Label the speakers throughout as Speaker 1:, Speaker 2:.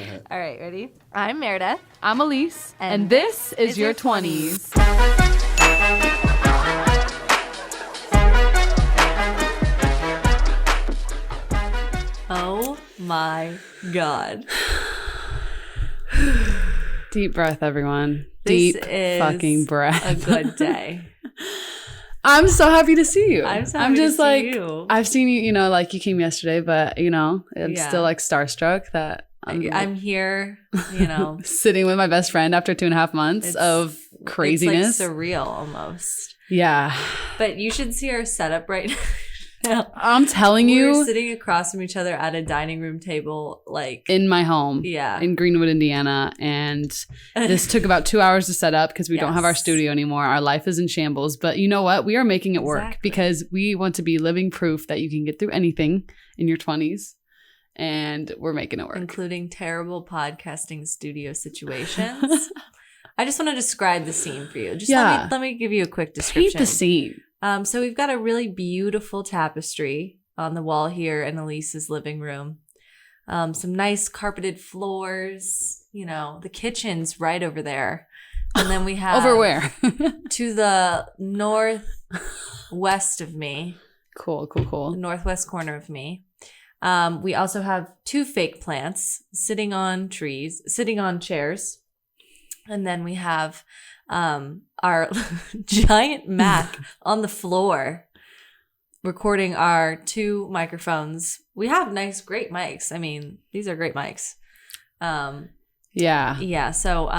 Speaker 1: All right, ready? I'm Meredith.
Speaker 2: I'm Elise, and this is your 20s.
Speaker 1: Oh my God.
Speaker 2: Deep breath, everyone.
Speaker 1: This
Speaker 2: Deep
Speaker 1: is
Speaker 2: fucking breath.
Speaker 1: A good day.
Speaker 2: I'm so happy to see you.
Speaker 1: I'm so happy to see you.
Speaker 2: I've seen you, you came yesterday, but, I'm still like starstruck that
Speaker 1: I'm here,
Speaker 2: sitting with my best friend after 2.5 months of craziness.
Speaker 1: It's like surreal almost.
Speaker 2: Yeah.
Speaker 1: But you should see our setup right now.
Speaker 2: I'm telling you.
Speaker 1: We're sitting across from each other at a dining room table, like
Speaker 2: in my home.
Speaker 1: Yeah.
Speaker 2: In Greenwood, Indiana. And this took about 2 hours to set up because we don't have our studio anymore. Our life is in shambles. But you know what? We are making it work because we want to be living proof that you can get through anything in your 20s. And we're making it work.
Speaker 1: Including terrible podcasting studio situations. I just want to describe the scene for you. Just let me give you a quick description.
Speaker 2: Paint the scene.
Speaker 1: So we've got a really beautiful tapestry on the wall here in Elise's living room. Some nice carpeted floors. The kitchen's right over there. And then we have...
Speaker 2: Over where?
Speaker 1: To the northwest of me.
Speaker 2: Cool.
Speaker 1: The northwest corner of me. We also have 2 fake plants sitting on chairs. And then we have our giant Mac on the floor recording our 2 microphones. We have great mics. I mean, these are great mics. Yeah. So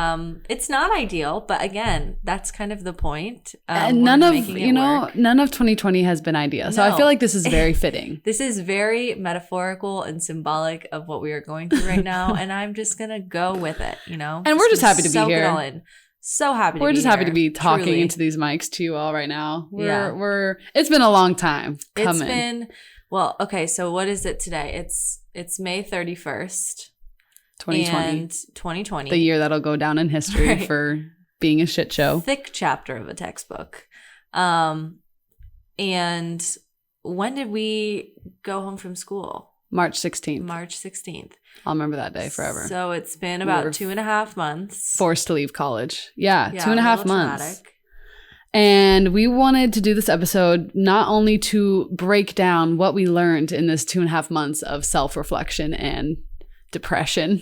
Speaker 1: it's not ideal, but again, that's kind of the point.
Speaker 2: And none of 2020 has been ideal. So I feel like this is very fitting.
Speaker 1: This is very metaphorical and symbolic of what we are going through right now. And I'm just going to go with it, And
Speaker 2: we're just happy to be here.
Speaker 1: It all in. So happy to be here.
Speaker 2: We're just happy to be talking
Speaker 1: truly.
Speaker 2: into these mics to you all right now. It's been a long time coming.
Speaker 1: It's been, okay. So what is it today? It's May 31st.
Speaker 2: 2020.
Speaker 1: And 2020.
Speaker 2: The year that'll go down in history for being a shit show.
Speaker 1: Thick chapter of a textbook. And when did we go home from school?
Speaker 2: March 16th.
Speaker 1: March 16th.
Speaker 2: I'll remember that day forever.
Speaker 1: So it's been about 2.5 months.
Speaker 2: Forced to leave college. Yeah 2.5 months. Traumatic. And we wanted to do this episode not only to break down what we learned in this 2.5 months of self-reflection and depression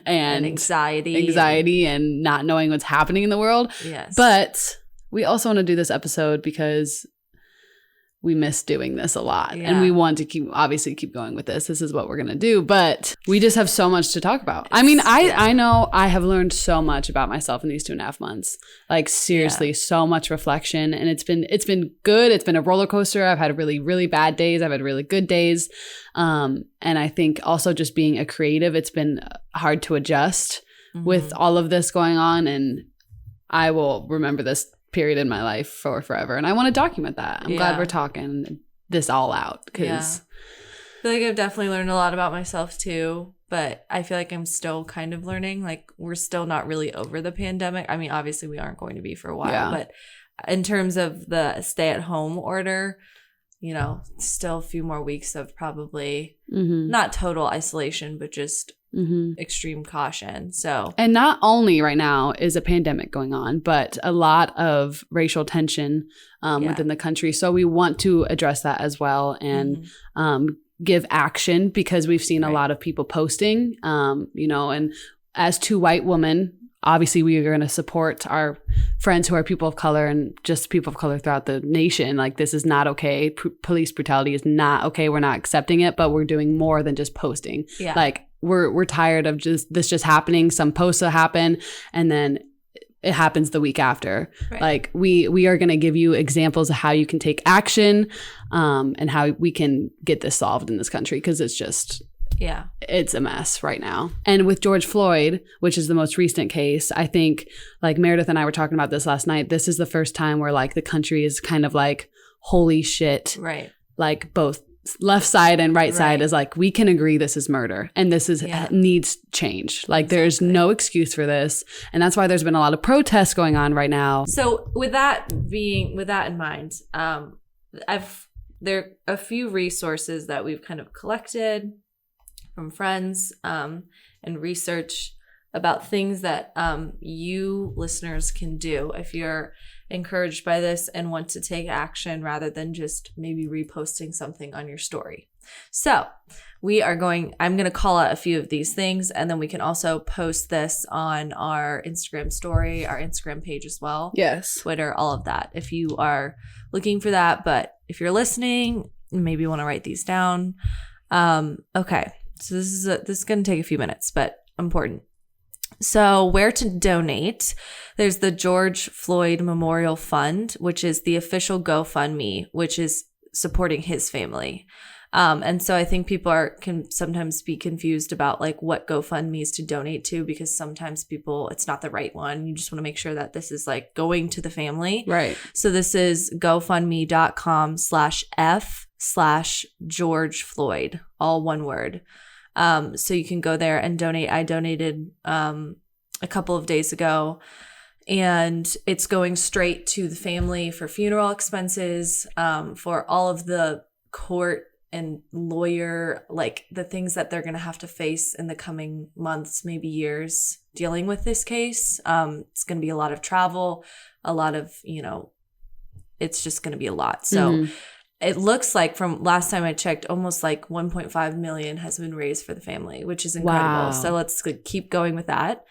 Speaker 2: and anxiety and not knowing what's happening in the world.
Speaker 1: Yes.
Speaker 2: But we also want to do this episode because we miss doing this a lot. Yeah. And we want to keep going with this. This is what we're going to do. But we just have so much to talk about. I mean, I know I have learned so much about myself in these 2.5 months. Like seriously, so much reflection. And it's been good. It's been a roller coaster. I've had really, really bad days. I've had really good days. And I think also just being a creative, it's been hard to adjust with all of this going on. And I will remember this period in my life for forever. And I want to document that. I'm glad we're talking this all out because
Speaker 1: I feel like I've definitely learned a lot about myself too, but I feel like I'm still kind of learning. Like we're still not really over the pandemic. I mean, obviously we aren't going to be for a while, but in terms of the stay-at-home order, still a few more weeks of probably not total isolation, but just extreme caution. And
Speaker 2: not only right now is a pandemic going on, but a lot of racial tension within the country. So we want to address that as well and give action because we've seen a lot of people posting, and as 2 white women, obviously we are going to support our friends who are people of color and just people of color throughout the nation. Like this is not okay. Police brutality is not okay. We're not accepting it, but we're doing more than just posting.
Speaker 1: Yeah.
Speaker 2: Like we're tired of this just happening. Some posts will happen and then it happens the week after. Right. Like we are going to give you examples of how you can take action and how we can get this solved in this country because it's just it's a mess right now. And with George Floyd, which is the most recent case, I think like Meredith and I were talking about this last night. This is the first time where like the country is kind of like, holy shit.
Speaker 1: Right.
Speaker 2: Like both left side and right side is like, we can agree this is murder and this is needs change. Like there's no excuse for this. And that's why there's been a lot of protests going on right now.
Speaker 1: So with that in mind, there are a few resources that we've kind of collected from friends, and research about things that you listeners can do if you're encouraged by this and want to take action rather than just maybe reposting something on your story. So I'm going to call out a few of these things, and then we can also post this on our Instagram story, our Instagram page as well.
Speaker 2: Yes.
Speaker 1: Twitter, all of that. If you are looking for that, but if you're listening, maybe you want to write these down. Okay. So this is going to take a few minutes, but important. So where to donate? There's the George Floyd Memorial Fund, which is the official GoFundMe, which is supporting his family. And so I think people can sometimes be confused about like what GoFundMe is to donate to, because sometimes it's not the right one. You just want to make sure that this is like going to the family.
Speaker 2: Right.
Speaker 1: So this is GoFundMe.com/F/George Floyd, all one word. So you can go there and donate. I donated a couple of days ago, and it's going straight to the family for funeral expenses, for all of the court and lawyer, like the things that they're going to have to face in the coming months, maybe years, dealing with this case. It's going to be a lot of travel, a lot of, it's just going to be a lot. So it looks like from last time I checked, almost like 1.5 million has been raised for the family, which is incredible.
Speaker 2: Wow.
Speaker 1: So let's keep going with that.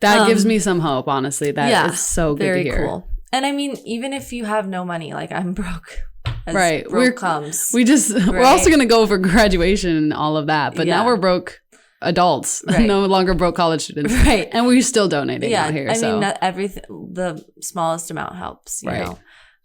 Speaker 2: That gives me some hope, honestly. That is so good to hear.
Speaker 1: Very cool. And I mean, even if you have no money, like I'm broke.
Speaker 2: Right.
Speaker 1: We're
Speaker 2: also going to go for graduation and all of that. But now we're broke adults, no longer broke college students.
Speaker 1: Right.
Speaker 2: And we're still donating out here.
Speaker 1: I mean, not everything, the smallest amount helps, you know.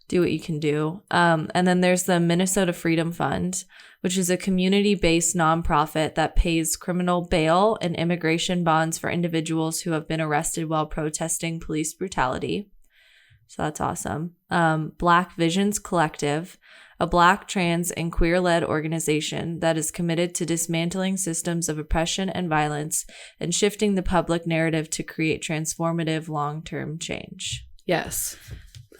Speaker 1: Do what you can do. And then there's the Minnesota Freedom Fund, which is a community-based nonprofit that pays criminal bail and immigration bonds for individuals who have been arrested while protesting police brutality. So that's awesome. Black Visions Collective, a Black, trans, and queer-led organization that is committed to dismantling systems of oppression and violence and shifting the public narrative to create transformative long-term change.
Speaker 2: Yes.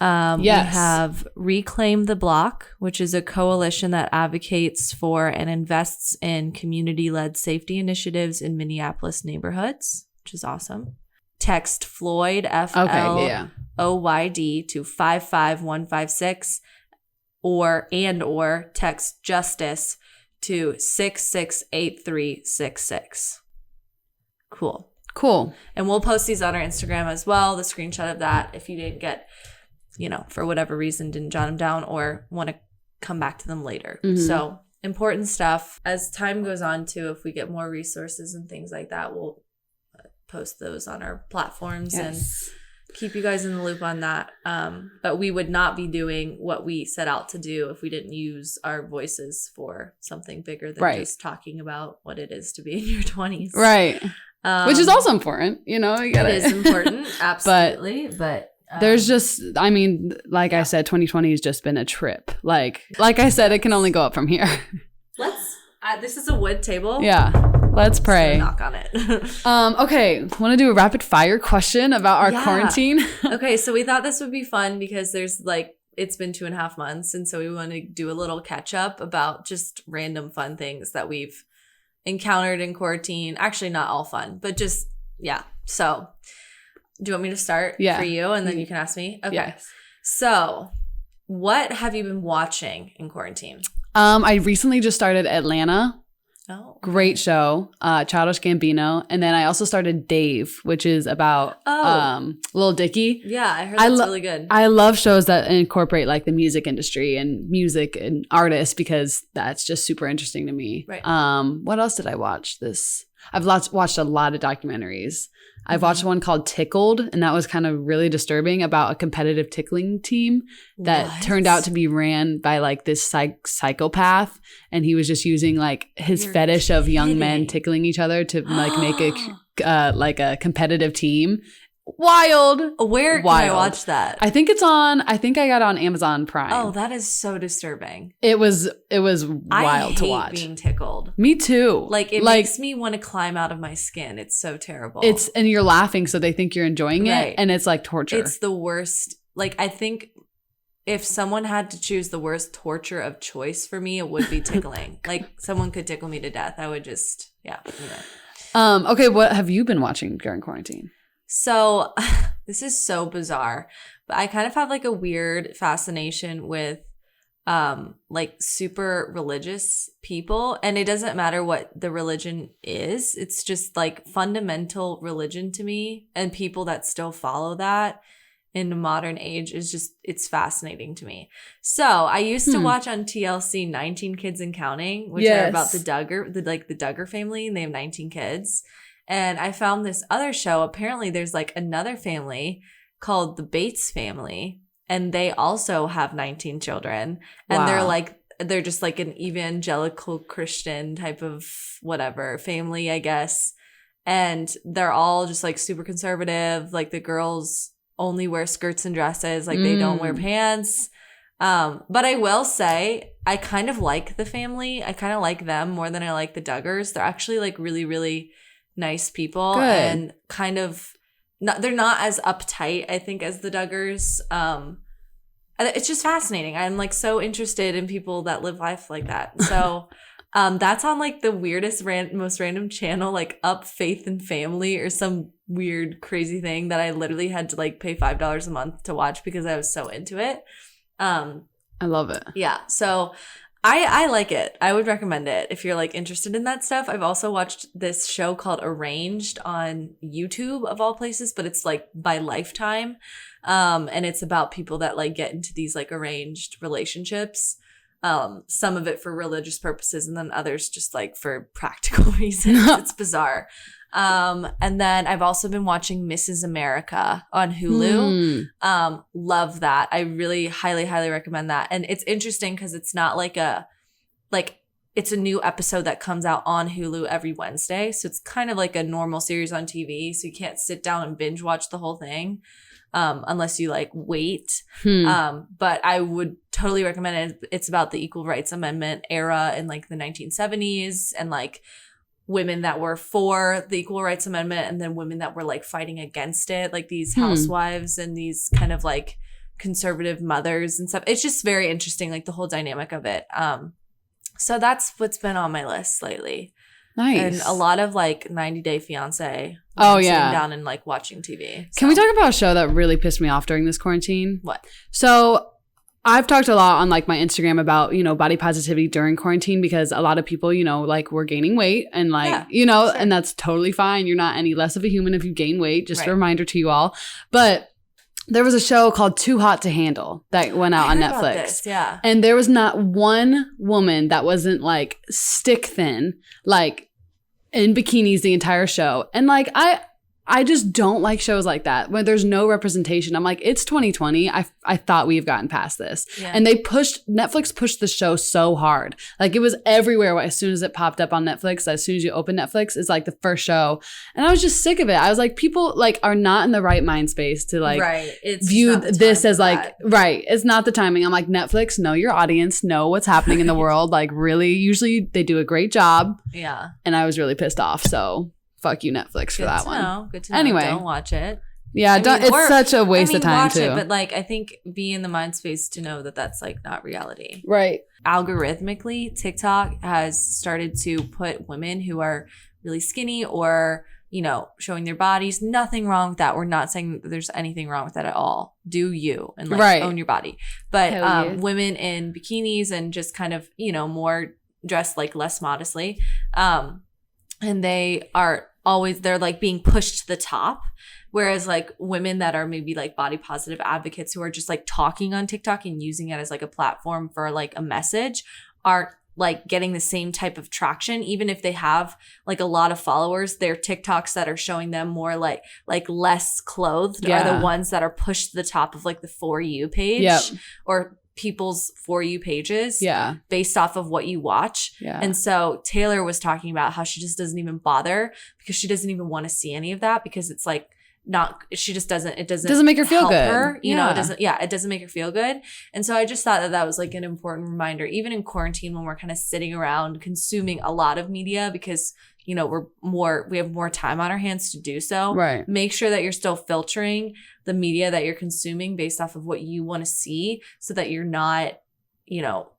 Speaker 1: We have Reclaim the Block, which is a coalition that advocates for and invests in community-led safety initiatives in Minneapolis neighborhoods, which is awesome. Text Floyd, FLOYD, to 55156, or text Justice to 668366. Cool. And we'll post these on our Instagram as well, the screenshot of that, if you didn't get, for whatever reason, didn't jot them down or want to come back to them later. So important stuff. As time goes on too, if we get more resources and things like that, we'll post those on our platforms and keep you guys in the loop on that. But we would not be doing what we set out to do if we didn't use our voices for something bigger than just talking about what it is to be in your 20s.
Speaker 2: Right. Which is also important, It
Speaker 1: is important, absolutely. But
Speaker 2: there's just, I mean, like I said, 2020 has just been a trip. Like I said, it can only go up from here.
Speaker 1: This is a wood table.
Speaker 2: Yeah. Let's pray.
Speaker 1: Knock on it.
Speaker 2: Okay. Want to do a rapid fire question about our quarantine?
Speaker 1: Okay. So we thought this would be fun because there's it's been 2.5 months. And so we want to do a little catch up about just random fun things that we've encountered in quarantine. Actually, not all fun, but just, So do you want me to start for you and then you can ask me? Okay.
Speaker 2: Yes.
Speaker 1: So what have you been watching in quarantine?
Speaker 2: I recently just started Atlanta.
Speaker 1: Oh,
Speaker 2: great show. Childish Gambino. And then I also started Dave, which is about Lil Dicky.
Speaker 1: Yeah, I heard that's really good.
Speaker 2: I love shows that incorporate like the music industry and music and artists because that's just super interesting to me.
Speaker 1: Right.
Speaker 2: What else did I watch I've watched a lot of documentaries. I've watched one called Tickled, and that was kind of really disturbing about a competitive tickling team that turned out to be ran by like this psychopath, and he was just using like his fetish of young men tickling each other to like make a competitive team. Wild.
Speaker 1: Where can I watch that?
Speaker 2: I think I got it on Amazon Prime.
Speaker 1: Oh, that is so disturbing.
Speaker 2: It was wild to watch.
Speaker 1: I hate being tickled.
Speaker 2: Me too.
Speaker 1: It makes me want to climb out of my skin. It's so terrible.
Speaker 2: And you're laughing, so they think you're enjoying it, and it's like torture.
Speaker 1: It's the worst. I think if someone had to choose the worst torture of choice for me, it would be tickling. Like someone could tickle me to death. I would just, yeah.
Speaker 2: Okay, what have you been watching during quarantine?
Speaker 1: So this is so bizarre, but I kind of have like a weird fascination with like super religious people, and it doesn't matter what the religion is. It's just like fundamental religion to me, and people that still follow that in the modern age is just, it's fascinating to me. So I used to watch on TLC 19 Kids and Counting, which are about the Duggar family, and they have 19 kids. And I found this other show. Apparently there's like another family called the Bates family, and they also have 19 children. And they're just like an evangelical Christian type of whatever family, I guess. And they're all just like super conservative. Like the girls only wear skirts and dresses. Like they don't wear pants. But I will say I kind of like the family. I kind of like them more than I like the Duggars. They're actually like really, really nice people. Good. And kind of they're not as uptight, I think, as the Duggars. It's just fascinating. I'm like so interested in people that live life like that. So that's on like the weirdest, most random channel, like Up Faith and Family or some weird, crazy thing that I literally had to like pay $5 a month to watch because I was so into it.
Speaker 2: I love it.
Speaker 1: Yeah. So I like it. I would recommend it if you're like interested in that stuff. I've also watched this show called Arranged on YouTube of all places, but it's like by Lifetime. And it's about people that like get into these like arranged relationships. Some of it for religious purposes and then others just like for practical reasons. It's bizarre. And then I've also been watching Mrs. America on Hulu. Love that. I really highly, highly recommend that. And it's interesting because it's not like it's a new episode that comes out on Hulu every Wednesday. So it's kind of like a normal series on TV. So you can't sit down and binge watch the whole thing. Unless you like wait. But I would totally recommend it. It's about the Equal Rights Amendment era in like the 1970s and like women that were for the Equal Rights Amendment and then women that were like fighting against it, like these housewives and these kind of like conservative mothers and stuff. It's just very interesting, like the whole dynamic of it. So that's what's been on my list lately.
Speaker 2: Nice.
Speaker 1: And a lot of like 90 Day Fiance.
Speaker 2: Oh, yeah.
Speaker 1: Sitting down and like watching TV. So.
Speaker 2: Can we talk about a show that really pissed me off during this quarantine?
Speaker 1: What?
Speaker 2: So I've talked a lot on like my Instagram about, you know, body positivity during quarantine because a lot of people, you know, like we're gaining weight and like, you know, and that's totally fine. You're not any less of a human if you gain weight. Just a reminder to you all. But there was a show called Too Hot to Handle that went out on Netflix.
Speaker 1: Yeah.
Speaker 2: And there was not one woman that wasn't like stick thin, like in bikinis the entire show. And like I just don't like shows like that when there's no representation. I'm like, it's 2020. I thought we've gotten past this. Yeah. And Netflix pushed the show so hard. Like it was everywhere as soon as it popped up on Netflix. As soon as you open Netflix, it's like the first show. And I was just sick of it. I was like, people like are not in the right mind space to like view this as like, it's not the timing. I'm like, Netflix, know your audience, know what's happening in the world. Like really, usually they do a great job.
Speaker 1: Yeah.
Speaker 2: And I was really pissed off. So fuck you, Netflix, for that one.
Speaker 1: Good to know. Anyway, don't watch it.
Speaker 2: Yeah, it's such a waste of time
Speaker 1: watch
Speaker 2: too.
Speaker 1: It, but like, I think be in the mind space to know that that's like not reality.
Speaker 2: Right.
Speaker 1: Algorithmically, TikTok has started to put women who are really skinny or, you know, showing their bodies. Nothing wrong with that. We're not saying that there's anything wrong with that at all. Do you and like own your body. But women in bikinis and just kind of, you know, more dressed like less modestly. And they are they're like being pushed to the top. Whereas like women that are maybe like body positive advocates who are just like talking on TikTok and using it as like a platform for like a message aren't like getting the same type of traction. Even if they have like a lot of followers, their TikToks that are showing them more like less clothed are the ones that are pushed to the top of like the For You page or people's For You pages based off of what you watch. And so Taylor was talking about how she just doesn't even bother because she doesn't even want to see any of that because it's like it doesn't make her feel good. You know, it doesn't make her feel good. And so I just thought that was like an important reminder, even in quarantine when we're kind of sitting around consuming a lot of media because you know, we have more time on our hands to do so.
Speaker 2: Right.
Speaker 1: Make sure that you're still filtering the media that you're consuming based off of what you want to see so that you're not, you know,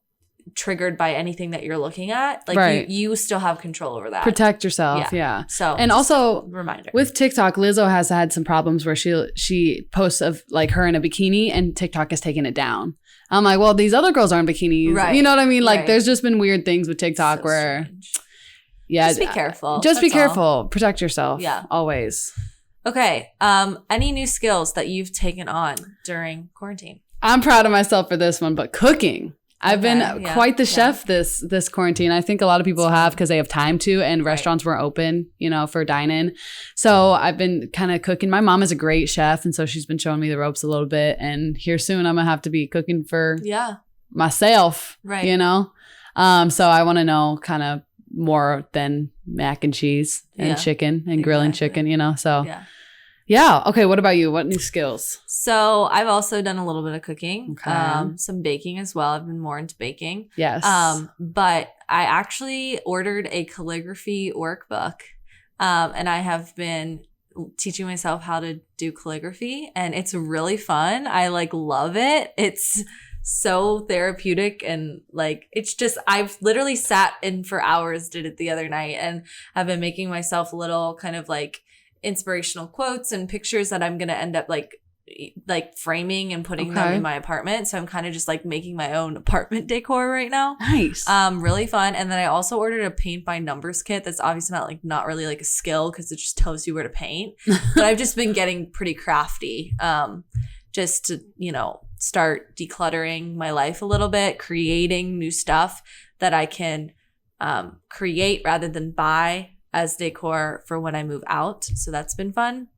Speaker 1: triggered by anything that you're looking at. Like
Speaker 2: right.
Speaker 1: you still have control over that.
Speaker 2: Protect yourself. Yeah.
Speaker 1: So,
Speaker 2: and also
Speaker 1: reminder
Speaker 2: with TikTok, Lizzo has had some problems where she posts of like her in a bikini and TikTok has taken it down. I'm like, well, these other girls are in bikinis.
Speaker 1: Right.
Speaker 2: You know what I mean? Like there's just been weird things with TikTok where
Speaker 1: strange.
Speaker 2: Yeah.
Speaker 1: Just be careful.
Speaker 2: Just be careful. All. Protect yourself.
Speaker 1: Yeah.
Speaker 2: Always.
Speaker 1: Okay. Any new skills that you've taken on during quarantine?
Speaker 2: I'm proud of myself for this one, but cooking. I've been quite the chef this quarantine. I think a lot of people have because they have time to, and restaurants weren't open, you know, for dine-in. So I've been kind of cooking. My mom is a great chef, and so she's been showing me the ropes a little bit. And here soon, I'm gonna have to be cooking for myself, right? You know, so I want to know kind of more than mac and cheese and chicken and grilling chicken, you know. So yeah. Okay. What about you? What new skills?
Speaker 1: So I've also done a little bit of cooking, some baking as well. I've been more into baking.
Speaker 2: Yes.
Speaker 1: But I actually ordered a calligraphy workbook, and I have been teaching myself how to do calligraphy, and it's really fun. I like love it. It's so therapeutic, and like it's just I've literally sat in for hours, did it the other night, and I've been making myself little kind of like inspirational quotes and pictures that I'm gonna end up like framing and putting them in my apartment. So I'm kind of just like making my own apartment decor right now.
Speaker 2: Nice.
Speaker 1: Really fun. And then I also ordered a paint by numbers kit. That's obviously not really like a skill because it just tells you where to paint. But I've just been getting pretty crafty, just to, you know, start decluttering my life a little bit, creating new stuff that I can create rather than buy as decor for when I move out. So that's been fun.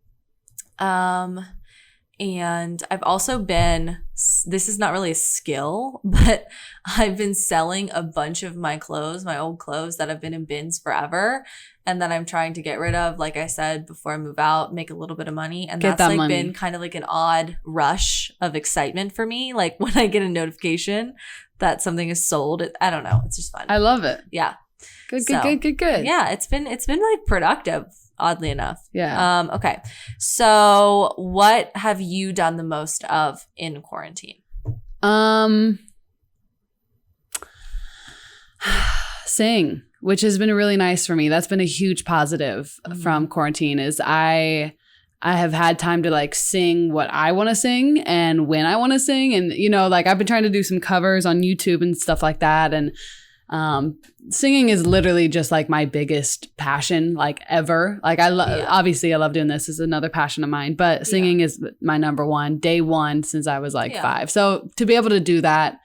Speaker 1: And I've also been, this is not really a skill, but I've been selling a bunch of my clothes, my old clothes that have been in bins forever. And that I'm trying to get rid of, like I said, before I move out, make a little bit of money. And that's like been kind of like an odd rush of excitement for me. Like when I get a notification that something is sold, I don't know. It's just fun.
Speaker 2: I love it.
Speaker 1: Yeah.
Speaker 2: Good. Yeah,
Speaker 1: it's been like productive, oddly enough.
Speaker 2: Yeah.
Speaker 1: Okay. So what have you done the most of in quarantine?
Speaker 2: Sing, which has been really nice for me. That's been a huge positive from quarantine is I have had time to like sing what I want to sing and when I want to sing. And, you know, like I've been trying to do some covers on YouTube and stuff like that. And singing is literally just like my biggest passion, like ever. Like obviously I love doing this. This is another passion of mine, but singing is my number one, day one since I was like 5. So to be able to do that,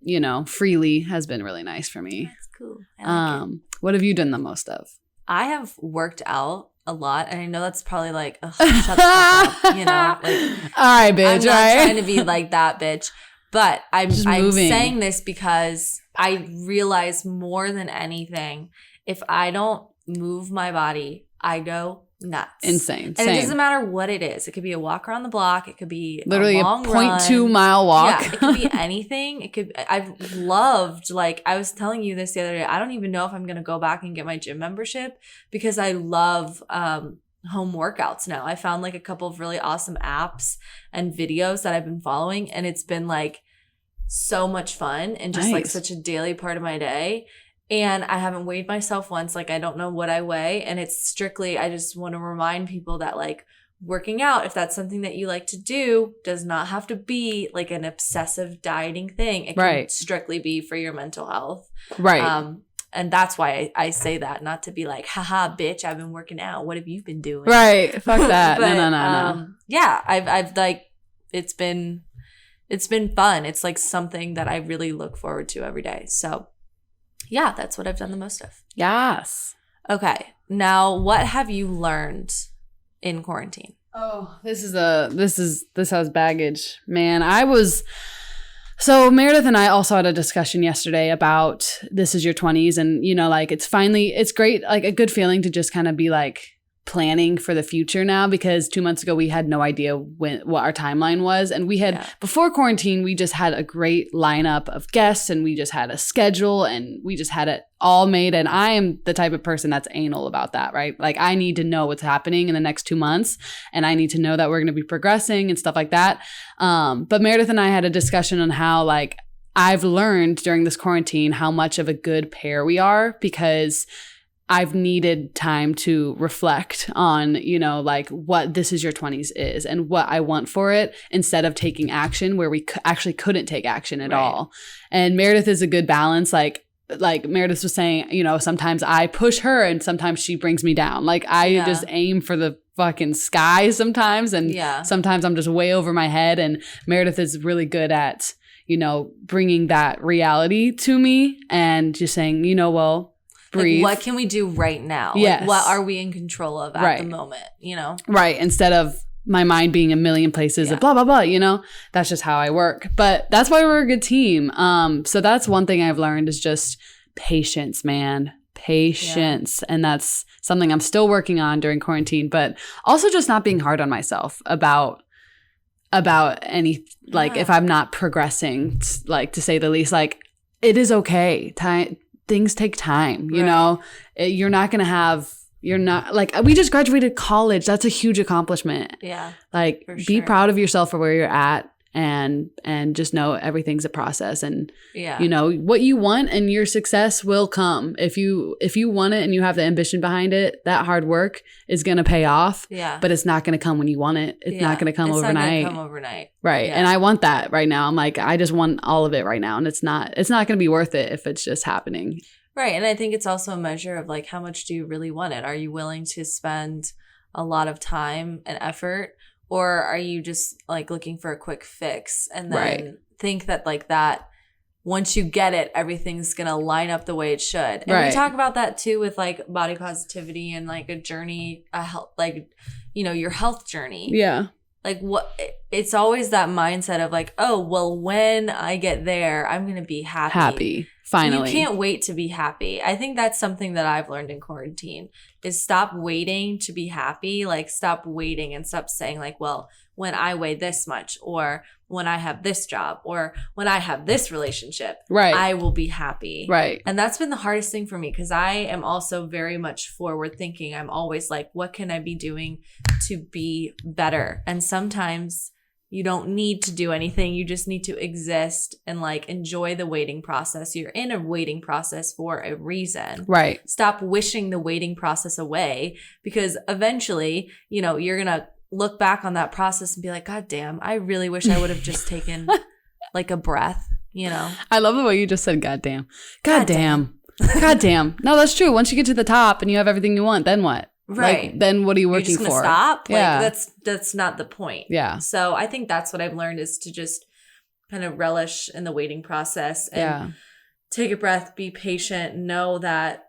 Speaker 2: you know, freely has been really nice for me.
Speaker 1: That's cool. I like it.
Speaker 2: What have you done the most of?
Speaker 1: I have worked out a lot, and I know that's probably like, shut the fuck up, you know? Like,
Speaker 2: all right, bitch.
Speaker 1: I'm not trying to be like that, bitch. But I'm saying this because I realize more than anything, if I don't move my body, I go nuts.
Speaker 2: Insane.
Speaker 1: And
Speaker 2: Same.
Speaker 1: It doesn't matter what it is. It could be a walk around the block. It could be
Speaker 2: literally
Speaker 1: a long
Speaker 2: 0.2 mile walk.
Speaker 1: Yeah, it could be anything. I've loved, like I was telling you this the other day, I don't even know if I'm going to go back and get my gym membership because I love home workouts now. I found like a couple of really awesome apps and videos that I've been following, and it's been like so much fun and just like such a daily part of my day. And I haven't weighed myself once. Like I don't know what I weigh, and it's strictly, I just want to remind people that like working out, if that's something that you like to do, does not have to be like an obsessive dieting thing. It can strictly be for your mental health.
Speaker 2: Right.
Speaker 1: And that's why I say that, not to be like, haha, bitch, I've been working out. What have you been doing?
Speaker 2: Right. Fuck that.
Speaker 1: But,
Speaker 2: no.
Speaker 1: Yeah, I've like, it's been fun. It's like something that I really look forward to every day. So yeah, that's what I've done the most of.
Speaker 2: Yes.
Speaker 1: Okay. Now, what have you learned in quarantine?
Speaker 2: Oh, this has baggage, man. So Meredith and I also had a discussion yesterday about this is your 20s, and you know, like it's great, like a good feeling to just kind of be like planning for the future now, because 2 months ago we had no idea what our timeline was. And we had, before quarantine, we just had a great lineup of guests and we just had a schedule and we just had it all made. And I am the type of person that's anal about that, right? Like I need to know what's happening in the next 2 months and I need to know that we're going to be progressing and stuff like that. But Meredith and I had a discussion on how like I've learned during this quarantine how much of a good pair we are, because I've needed time to reflect on, you know, like what This Is Your 20s is and what I want for it, instead of taking action where we actually couldn't take action at all. And Meredith is a good balance. Like Meredith was saying, you know, sometimes I push her and sometimes she brings me down. Like I just aim for the fucking sky sometimes. And sometimes I'm just way over my head. And Meredith is really good at, you know, bringing that reality to me and just saying, you know, well, breathe.
Speaker 1: Like, what can we do right now?
Speaker 2: Yes.
Speaker 1: Like, what are we in control of at the moment, you know?
Speaker 2: Right. Instead of my mind being a million places and blah, blah, blah, you know? That's just how I work. But that's why we're a good team. So that's one thing I've learned is just patience, man. Patience. And that's something I'm still working on during quarantine. But also just not being hard on myself about any, like if I'm not progressing, like to say the least, like it is okay. Things take time, you know. You're not like, we just graduated college. That's a huge accomplishment. Yeah. Like be proud of yourself for where you're at and just know everything's a process, and you know what you want and your success will come. If you want it and you have the ambition behind it, that hard work is going to pay off. Yeah. But it's not going to come when you want it. It's not going to come overnight. It's not going to come overnight. Right. Yeah. And I want that right now. I'm like, I just want all of it right now, and it's not going to be worth it if it's just happening.
Speaker 1: Right. And I think it's also a measure of like, how much do you really want it? Are you willing to spend a lot of time and effort, or are you just like looking for a quick fix and then think that like that once you get it, everything's going to line up the way it should? And we talk about that too with like body positivity and like a journey, a health, like, you know, your health journey. Yeah. Like it's always that mindset of like, oh, well, when I get there, I'm going to be happy. Finally. You can't wait to be happy. I think that's something that I've learned in quarantine is stop waiting to be happy. Like stop waiting and stop saying like, well, when I weigh this much, or when I have this job, or when I have this relationship, I will be happy. Right. And that's been the hardest thing for me, because I am also very much forward thinking. I'm always like, what can I be doing to be better? And sometimes you don't need to do anything. You just need to exist and like enjoy the waiting process. You're in a waiting process for a reason. Right. Stop wishing the waiting process away, because eventually, you know, you're going to look back on that process and be like, God damn, I really wish I would have just taken like a breath, you know?
Speaker 2: I love the way you just said, God damn. God damn. God damn. No, that's true. Once you get to the top and you have everything you want, then what? Right. Like, then what are you working for?
Speaker 1: Stop? Yeah. Like that's not the point. Yeah. So I think that's what I've learned, is to just kind of relish in the waiting process and take a breath, be patient, know that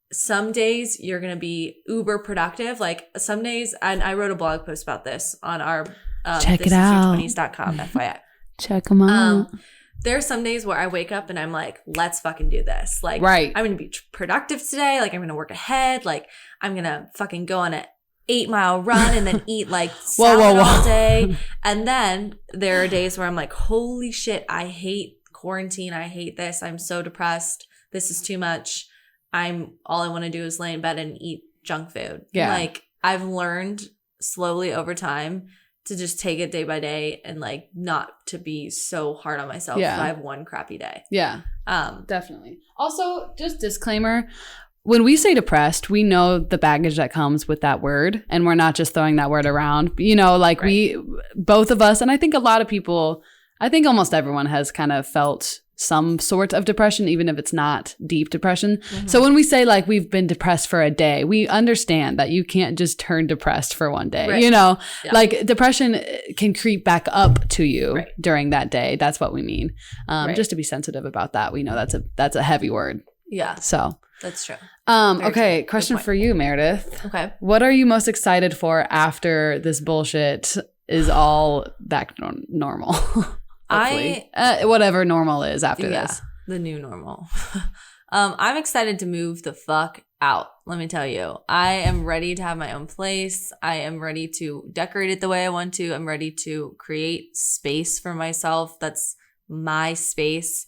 Speaker 1: some days you're going to be uber productive. Like some days, and I wrote a blog post about this on our
Speaker 2: check it out.
Speaker 1: thisisyour20s.com, FYI.
Speaker 2: Check them out.
Speaker 1: There are some days where I wake up and I'm like, let's fucking do this. Like, I'm going to be productive today. Like, I'm going to work ahead. Like, I'm going to fucking go on an 8-mile run and then eat like salad all day. And then there are days where I'm like, holy shit, I hate quarantine. I hate this. I'm so depressed. This is too much. All I want to do is lay in bed and eat junk food. Yeah. Like, I've learned slowly over time to just take it day by day and like not to be so hard on myself if I have one crappy day. Yeah.
Speaker 2: Definitely. Also, just disclaimer, when we say depressed, we know the baggage that comes with that word, and we're not just throwing that word around. You know, like both of us, and I think a lot of people, I think almost everyone has kind of felt some sort of depression, even if it's not deep depression. Mm-hmm. So when we say like we've been depressed for a day, we understand that you can't just turn depressed for one day, you know, like depression can creep back up to you during that day. That's what we mean. Just to be sensitive about that. We know that's a heavy word. Yeah. So
Speaker 1: that's true.
Speaker 2: Okay. True. Question for you, Meredith. Okay. What are you most excited for after this bullshit is all back to normal? Whatever normal is after this.
Speaker 1: The new normal. I'm excited to move the fuck out. Let me tell you, I am ready to have my own place. I am ready to decorate it the way I want to. I'm ready to create space for myself. That's my space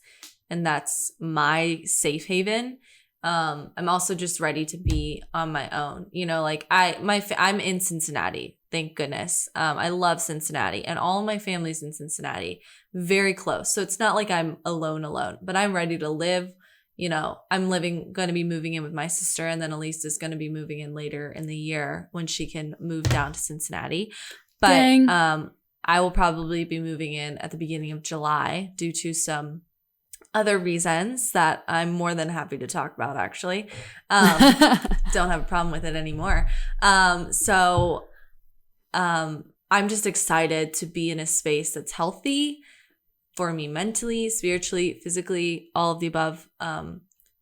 Speaker 1: and that's my safe haven. I'm also just ready to be on my own. You know, like I'm in Cincinnati. Thank goodness. I love Cincinnati and all of my family's in Cincinnati, very close. So it's not like I'm alone, but I'm ready to live. You know, I'm going to be moving in with my sister, and then Elise is going to be moving in later in the year when she can move down to Cincinnati. But I will probably be moving in at the beginning of July due to some other reasons that I'm more than happy to talk about, actually. Don't have a problem with it anymore. So I'm just excited to be in a space that's healthy for me mentally, spiritually, physically, all of the above.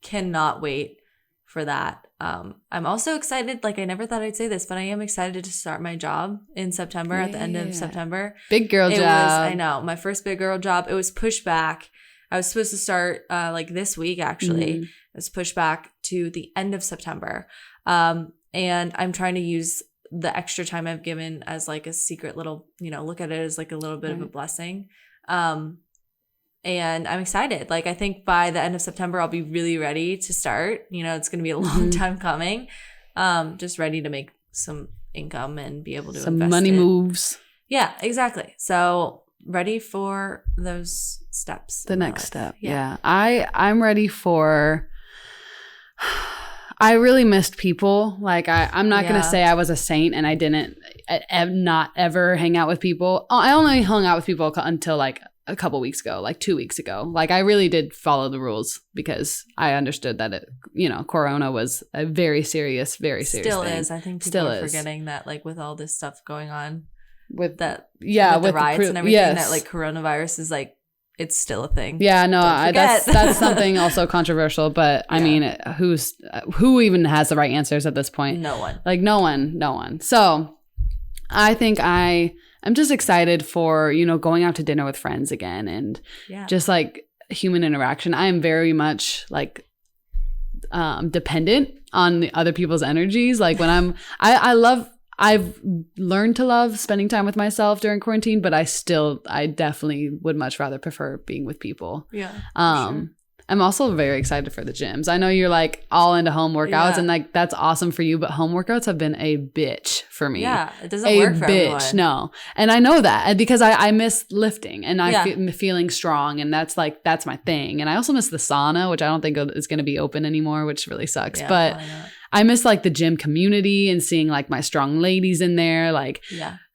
Speaker 1: Cannot wait for that. I'm also excited, like I never thought I'd say this, but I am excited to start my job in September, at the end of September.
Speaker 2: Big girl job.
Speaker 1: I know, my first big girl job. It was pushed back. I was supposed to start like this week, actually. It was pushed back to the end of September. And I'm trying to use the extra time I've given as like a secret little, you know, look at it as like a little bit of a blessing. And I'm excited. Like, I think by the end of September, I'll be really ready to start. You know, it's going to be a long time coming. Just ready to make some income and be able to
Speaker 2: some
Speaker 1: invest
Speaker 2: money moves.
Speaker 1: Yeah, exactly. So ready for those steps.
Speaker 2: The next step. Yeah. I'm ready for... I really missed people. Like, I'm not going to say I was a saint and I didn't not ever hang out with people. I only hung out with people until like a couple weeks ago, like 2 weeks ago. Like, I really did follow the rules because I understood that Corona was a very serious thing.
Speaker 1: Still is. I think people are forgetting that, like, with all this stuff going on with that, with the riots and everything, that like coronavirus is like, it's still a thing. Yeah, no,
Speaker 2: that's something also controversial, but I mean, who even has the right answers at this point?
Speaker 1: No one.
Speaker 2: Like, no one. So I think I'm just excited for, going out to dinner with friends again and just like human interaction. I am very much like dependent on the other people's energies. Like when I've learned to love spending time with myself during quarantine, but I definitely would much rather prefer being with people.
Speaker 1: Yeah.
Speaker 2: Sure. I'm also very excited for the gyms. I know you're like all into home workouts and like that's awesome for you, but home workouts have been a bitch for me.
Speaker 1: Yeah, it doesn't work for everyone.
Speaker 2: No. And I know that because I miss lifting and I'm feeling strong and that's my thing. And I also miss the sauna, which I don't think is going to be open anymore, which really sucks. Yeah, but I miss like the gym community and seeing like my strong ladies in there. Like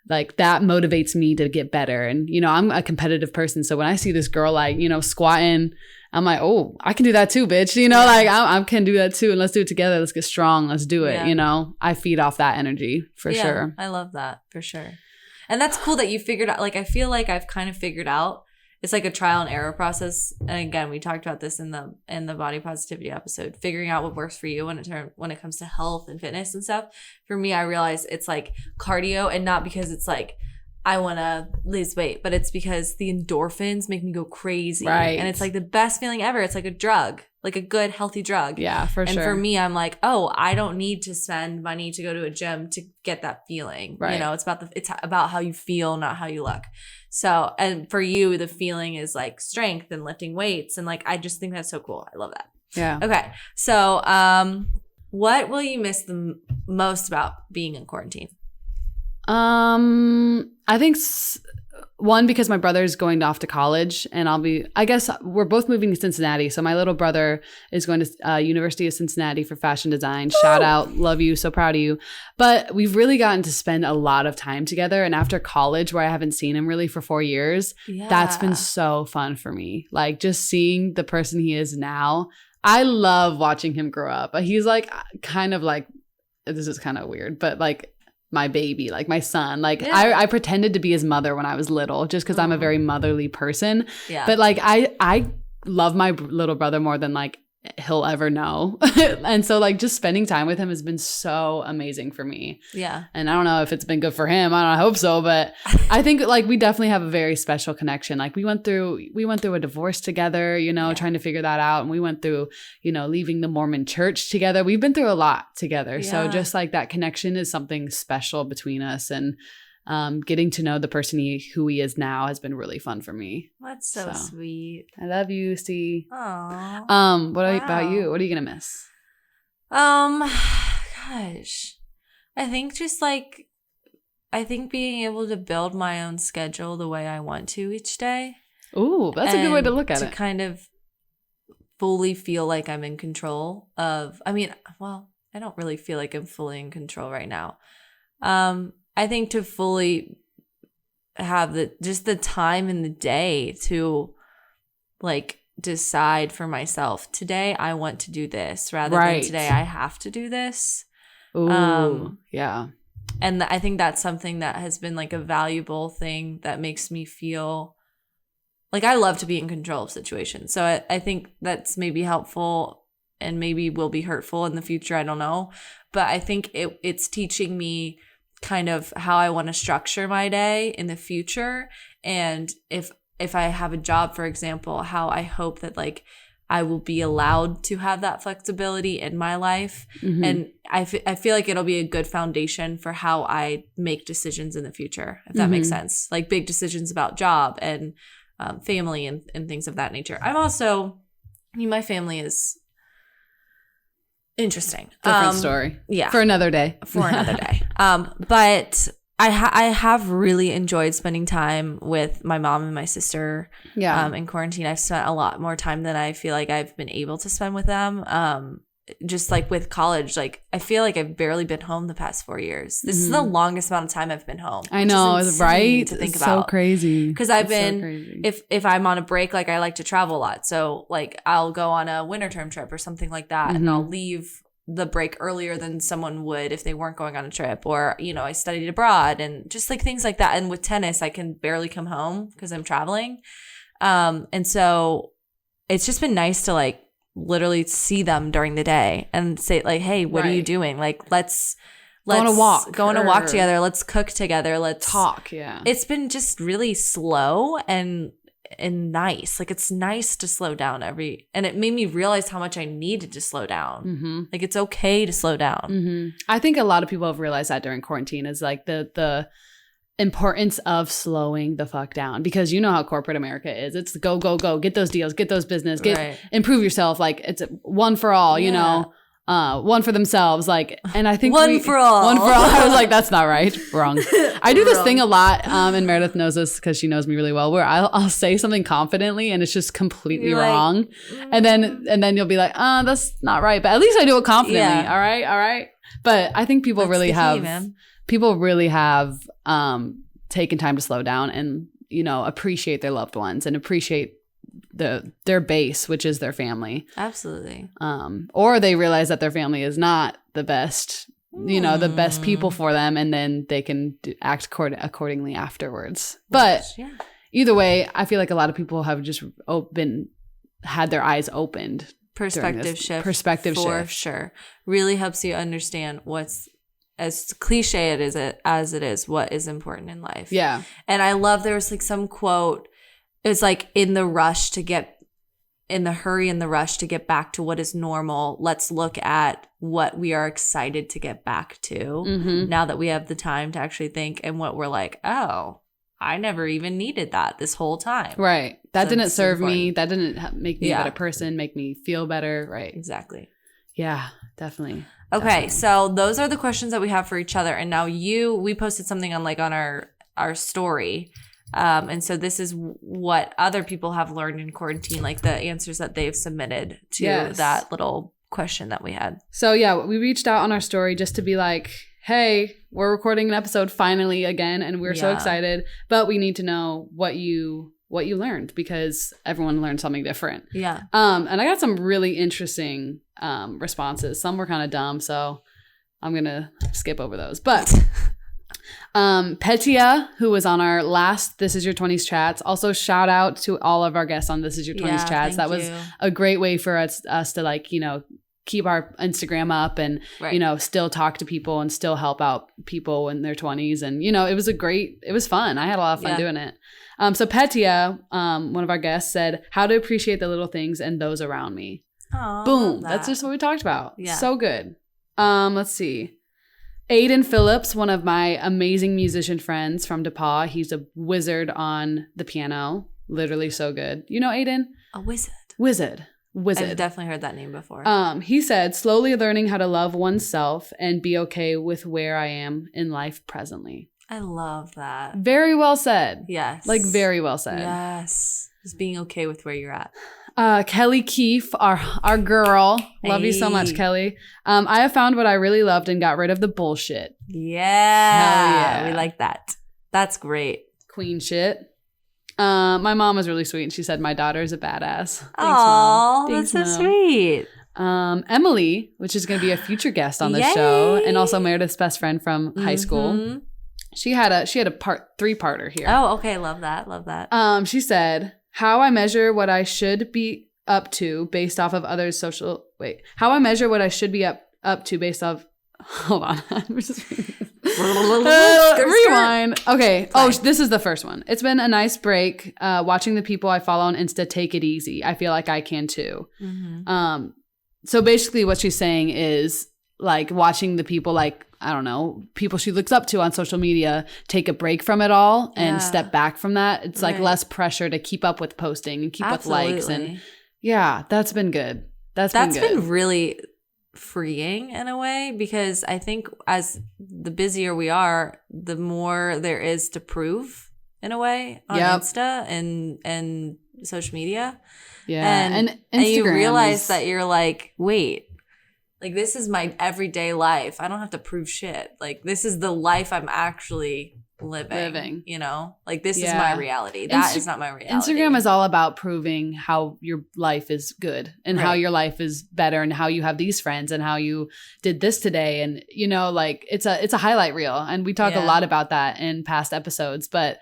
Speaker 2: that motivates me to get better. And, I'm a competitive person. So when I see this girl like, squatting, I'm like, oh, I can do that too, bitch. Like I can do that too. And let's do it together. Let's get strong. Let's do it. I feed off that energy for sure.
Speaker 1: I love that for sure. And that's cool that you figured out. Like, I feel like I've kind of figured out. It's like a trial and error process. And again, we talked about this in the body positivity episode, figuring out what works for you when it comes to health and fitness and stuff. For me, I realized it's like cardio, and not because it's like I want to lose weight, but it's because the endorphins make me go crazy.
Speaker 2: Right.
Speaker 1: And it's like the best feeling ever. It's like a drug, like a good, healthy drug.
Speaker 2: Yeah, for sure.
Speaker 1: And for me, I'm like, oh, I don't need to spend money to go to a gym to get that feeling. Right. It's about how you feel, not how you look. So, and for you, the feeling is like strength and lifting weights. And like, I just think that's so cool. I love that.
Speaker 2: Yeah.
Speaker 1: Okay. So, what will you miss the most about being in quarantine?
Speaker 2: I think one, because my brother's going off to college and I guess we're both moving to Cincinnati. So my little brother is going to University of Cincinnati for fashion design. Woo! Shout out. Love you. So proud of you. But we've really gotten to spend a lot of time together. And after college, where I haven't seen him really for 4 years, that's been so fun for me. Like just seeing the person he is now. I love watching him grow up. He's like kind of like, this is kind of weird, but like my baby, like my son. Like I pretended to be his mother when I was little just because I'm a very motherly person. Yeah. But like I love my little brother more than like he'll ever know. And so like just spending time with him has been so amazing for me.
Speaker 1: Yeah.
Speaker 2: And I don't know if it's been good for him. I hope so, but I think like we definitely have a very special connection. Like we went through a divorce together, you know, trying to figure that out. And we went through, you know, leaving the Mormon church together. We've been through a lot together. Yeah. So just like that connection is something special between us, and getting to know the person who he is now has been really fun for me.
Speaker 1: That's so sweet.
Speaker 2: I love you, C.
Speaker 1: Aww.
Speaker 2: What about you? What are you gonna miss?
Speaker 1: Gosh, I think being able to build my own schedule the way I want to each day.
Speaker 2: Ooh, that's a good way to look at it.
Speaker 1: To kind of fully feel like I'm in control of. I mean, well, I don't really feel like I'm fully in control right now. I think to fully have the time in the day to like decide for myself, today I want to do this rather than today I have to do this.
Speaker 2: Ooh, yeah.
Speaker 1: And I think that's something that has been like a valuable thing that makes me feel like I love to be in control of situations. So I think that's maybe helpful and maybe will be hurtful in the future. I don't know. But I think it's teaching me kind of how I want to structure my day in the future. And if I have a job, for example, how I hope that like I will be allowed to have that flexibility in my life. Mm-hmm. And I feel like it'll be a good foundation for how I make decisions in the future, if that makes sense. Like big decisions about job and family and things of that nature. My family is interesting.
Speaker 2: Different story.
Speaker 1: Yeah.
Speaker 2: For another day.
Speaker 1: But I have really enjoyed spending time with my mom and my sister. Yeah. In quarantine, I've spent a lot more time than I feel like I've been able to spend with them. Just like with college, like I feel like I've barely been home the past 4 years. This is the longest amount of time I've been home.
Speaker 2: I know, right? To think about. So crazy.
Speaker 1: Because if I'm on a break, like I like to travel a lot. So like I'll go on a winter term trip or something like that, and I'll leave the break earlier than someone would if they weren't going on a trip. Or, you know, I studied abroad and just like things like that. And with tennis, I can barely come home because I'm traveling. And so it's just been nice to like literally see them during the day and say like, hey, what are you doing? Like, let's go on a walk together. Let's cook together. Let's
Speaker 2: talk. Yeah.
Speaker 1: It's been just really slow and nice. Like it's nice to slow down and it made me realize how much I needed to slow down. Mm-hmm. Like it's okay to slow down.
Speaker 2: Mm-hmm. I think a lot of people have realized that during quarantine is like the importance of slowing the fuck down, because you know how corporate America is. It's go, get those deals, get those business, improve yourself. Like it's one for all, you know, one for themselves. Like, and I think
Speaker 1: one for all.
Speaker 2: I was like, that's not right. Wrong. I do this thing a lot. And Meredith knows this because she knows me really well, where I'll say something confidently and it's just completely wrong. And then you'll be like, that's not right. But at least I do it confidently. Yeah. All right. But I think people really have taken time to slow down and, you know, appreciate their loved ones and appreciate their base, which is their family.
Speaker 1: Absolutely.
Speaker 2: Or they realize that their family is not the best, you know, the best people for them, and then they can act accordingly afterwards. But either way, I feel like a lot of people have just had their eyes opened.
Speaker 1: Perspective shift. For sure. Really helps you understand what's, as cliche as it is, what is important in life.
Speaker 2: Yeah.
Speaker 1: And I love, there was like some quote, it was like in the hurry and the rush to get back to what is normal, let's look at what we are excited to get back to now that we have the time to actually think, and what we're like, oh, I never even needed that this whole time.
Speaker 2: Right. That didn't serve me. That didn't make me a better person, make me feel better. Right.
Speaker 1: Exactly.
Speaker 2: Yeah, definitely.
Speaker 1: Okay, so those are the questions that we have for each other. And now we posted something on our story. And so this is what other people have learned in quarantine, like the answers that they've submitted to that little question that we had.
Speaker 2: So yeah, we reached out on our story just to be like, hey, we're recording an episode finally again, and we're so excited, but we need to know what you learned, because everyone learned something different.
Speaker 1: Yeah.
Speaker 2: And I got some really interesting responses. Some were kind of dumb, so I'm going to skip over those. But Petia, who was on our last This Is Your 20s chats. Also, shout out to all of our guests on This Is Your 20s chats. That was a great way for us to like, you know, keep our Instagram up and, you know, still talk to people and still help out people in their 20s. And, you know, it was fun. I had a lot of fun doing it. So Petia, one of our guests, said, how to appreciate the little things and those around me.
Speaker 1: Oh,
Speaker 2: boom. That's just what we talked about.
Speaker 1: Yeah.
Speaker 2: So good. Let's see. Aiden Phillips, one of my amazing musician friends from DePaul. He's a wizard on the piano. Literally so good. You know Aiden?
Speaker 1: A wizard.
Speaker 2: Wizard.
Speaker 1: I've definitely heard that name before.
Speaker 2: He said, slowly learning how to love oneself and be okay with where I am in life presently.
Speaker 1: I love that.
Speaker 2: Very well said.
Speaker 1: Yes.
Speaker 2: Like very well said.
Speaker 1: Yes. Just being okay with where you're at.
Speaker 2: Kelly Keefe, our girl. Love you so much, Kelly. I have found what I really loved and got rid of the bullshit.
Speaker 1: Yeah. Hell yeah. We like that. That's great.
Speaker 2: Queen shit. My mom was really sweet and she said my daughter is a badass. Thanks,
Speaker 1: Mom.
Speaker 2: Thanks,
Speaker 1: that's so
Speaker 2: Mom.
Speaker 1: Sweet.
Speaker 2: Emily, which is going to be a future guest on the show, and also Meredith's best friend from high school. She had a 3-parter here.
Speaker 1: Oh, okay. Love that.
Speaker 2: She said, how I measure what I should be up to based off of others' social... Wait. How I measure what I should be up to based off... Hold on. Rewind. Okay. Oh, this is the first one. It's been a nice break watching the people I follow on Insta take it easy. I feel like I can too. So basically what she's saying is like watching the people like, I don't know, people she looks up to on social media take a break from it all and step back from that. It's like less pressure to keep up with posting and keep with likes. And yeah, that's been good. That's been
Speaker 1: really freeing in a way, because I think as the busier we are, the more there is to prove in a way on Insta and social media.
Speaker 2: Yeah.
Speaker 1: And you realize that you're like, wait, like this is my everyday life. I don't have to prove shit. Like this is the life I'm actually living. You know, like this is my reality. That is not my reality.
Speaker 2: Instagram is all about proving how your life is good and how your life is better and how you have these friends and how you did this today. And, you know, like it's a highlight reel. And we talk a lot about that in past episodes, but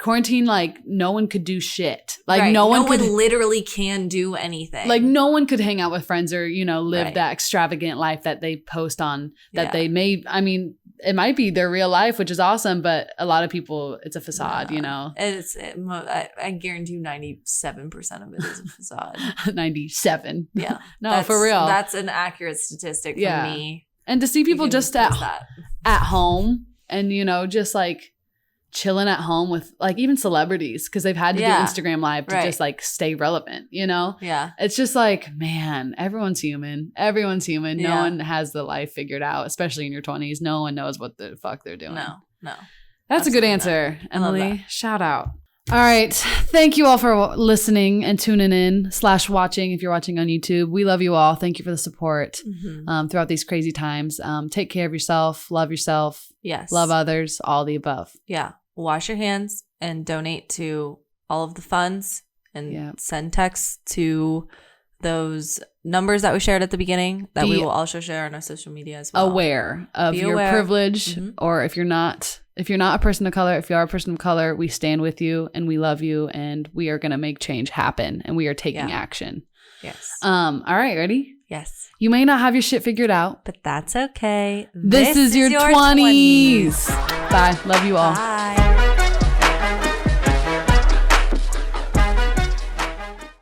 Speaker 2: quarantine, like no one could do shit. Like no one
Speaker 1: literally can do anything.
Speaker 2: Like no one could hang out with friends or, you know, live that extravagant life that they post on that they may, I mean, it might be their real life, which is awesome, but a lot of people, it's a facade, you know?
Speaker 1: I guarantee you 97% of it is a facade.
Speaker 2: 97.
Speaker 1: Yeah.
Speaker 2: No, for real.
Speaker 1: That's an accurate statistic for me.
Speaker 2: And to see people just at home and, you know, just like chilling at home with like even celebrities because they've had to do Instagram Live to just like stay relevant, you know?
Speaker 1: Yeah.
Speaker 2: It's just like, man, everyone's human. No one has the life figured out, especially in your 20s. No one knows what the fuck they're doing.
Speaker 1: No.
Speaker 2: That's a good answer, Emily. Shout out. All right. Thank you all for listening and tuning in / watching if you're watching on YouTube. We love you all. Thank you for the support throughout these crazy times. Take care of yourself. Love yourself.
Speaker 1: Yes.
Speaker 2: Love others. All the above.
Speaker 1: Yeah. Wash your hands and donate to all of the funds and send texts to those numbers that we shared at the beginning that we will also share on our social media as well.
Speaker 2: Aware of your privilege, or if you're not a person of color, if you are a person of color, we stand with you and we love you and we are going to make change happen and we are taking action.
Speaker 1: Yes.
Speaker 2: All right, ready?
Speaker 1: Yes.
Speaker 2: You may not have your shit figured out,
Speaker 1: but that's okay.
Speaker 2: This is your 20s. Bye. Love you all.
Speaker 1: Bye.